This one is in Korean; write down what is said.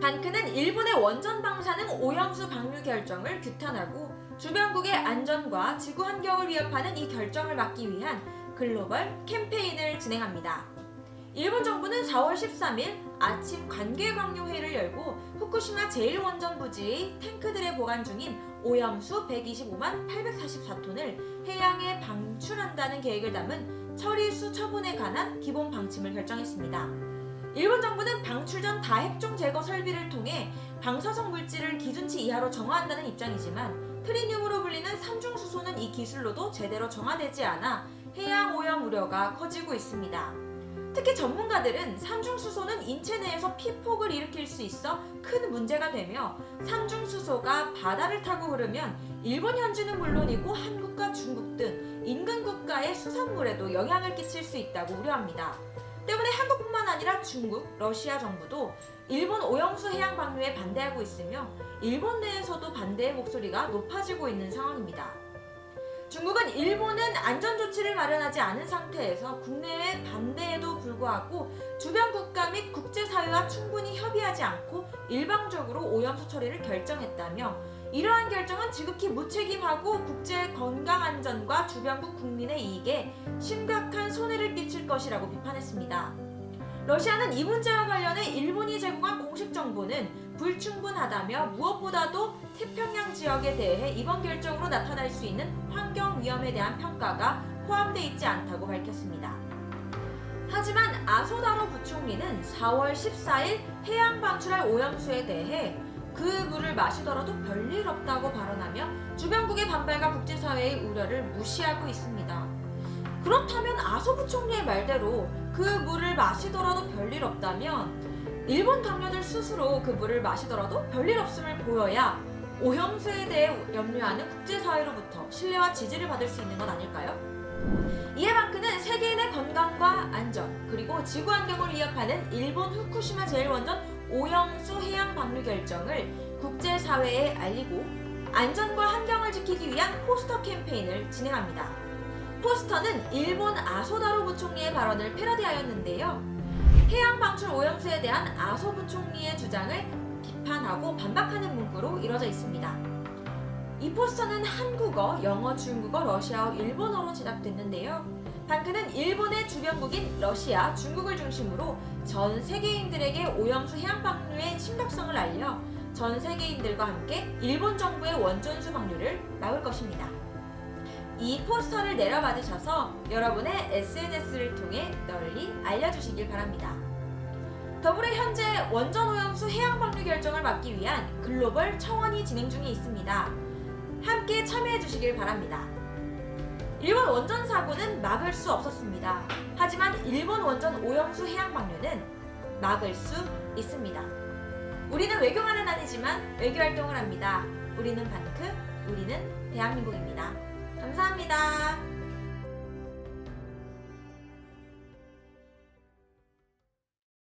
반크는 일본의 원전 방사능 오염수 방류 결정을 규탄하고 주변국의 안전과 지구 환경을 위협하는 이 결정을 막기 위한 글로벌 캠페인을 진행합니다. 일본 정부는 4월 13일 아침 관계광료회의를 열고 후쿠시마 제1원전 부지의 탱크들에 보관 중인 오염수 125만 844톤을 해양에 방출한다는 계획을 담은 처리수 처분에 관한 기본 방침을 결정했습니다. 일본 정부는 방출 전 다핵종 제거 설비를 통해 방사성 물질을 기준치 이하로 정화한다는 입장이지만 트리늄으로 불리는 삼중수소는 이 기술로도 제대로 정화되지 않아 해양 오염 우려가 커지고 있습니다. 특히 전문가들은 삼중수소는 인체 내에서 피폭을 일으킬 수 있어 큰 문제가 되며 삼중수소가 바다를 타고 흐르면 일본 현지는 물론이고 한국과 중국 등 인근 국가의 수산물에도 영향을 끼칠 수 있다고 우려합니다. 때문에 한국뿐만 아니라 중국, 러시아 정부도 일본 오염수 해양 방류에 반대하고 있으며 일본 내에서도 반대의 목소리가 높아지고 있는 상황입니다. 중국은 일본은 안전조치를 마련하지 않은 상태에서 국내의 반대에도 불구하고 주변 국가 및 국제사회와 충분히 협의하지 않고 일방적으로 오염수 처리를 결정했다며 이러한 결정은 지극히 무책임하고 국제 건강안전과 주변국 국민의 이익에 심각한 손해를 끼칠 것이라고 비판했습니다. 러시아는 이 문제와 관련해 일본이 제공한 공식 정보는 불충분하다며 무엇보다도 태평양 지역에 대해 이번 결정으로 나타날 수 있는 환경 위험에 대한 평가가 포함되어 있지 않다고 밝혔습니다. 하지만 아소다로 부총리는 4월 14일 해양 방출할 오염수에 대해 그 물을 마시더라도 별일 없다고 발언하며 주변국의 반발과 국제사회의 우려를 무시하고 있습니다. 그렇다면 아소 부총리의 말대로 그 물을 마시더라도 별일 없다면 일본 당뇨들 스스로 그 물을 마시더라도 별일 없음을 보여야 오염수에 대해 염려하는 국제사회로부터 신뢰와 지지를 받을 수 있는 건 아닐까요? 이에 반크는 세계인의 건강과 안전 그리고 지구환경을 위협하는 일본 후쿠시마 제1원전 오염수 해양 방류 결정을 국제사회에 알리고 안전과 환경을 지키기 위한 포스터 캠페인을 진행합니다. 포스터는 일본 아소다로 부총리의 발언을 패러디하였는데요. 해양 방출 오염수에 대한 아소 부총리의 주장을 비판하고 반박하는 문구로 이루어져 있습니다. 이 포스터는 한국어, 영어, 중국어, 러시아어, 일본어로 제작됐는데요. 반크는 일본의 주변국인 러시아, 중국을 중심으로 전 세계인들에게 오염수 해양 방류의 심각성을 알려 전 세계인들과 함께 일본 정부의 원전수 방류를 막을 것입니다. 이 포스터를 내려받으셔서 여러분의 SNS를 통해 널리 알려주시길 바랍니다. 더불어 현재 원전 오염수 해양 방류 결정을 막기 위한 글로벌 청원이 진행 중에 있습니다. 함께 참여해 주시길 바랍니다. 일본 원전 사고는 막을 수 없었습니다. 하지만 일본 원전 오염수 해양 방류는 막을 수 있습니다. 우리는 외교만은 아니지만 외교 활동을 합니다. 우리는 반크, 우리는 대한민국입니다. 감사합니다.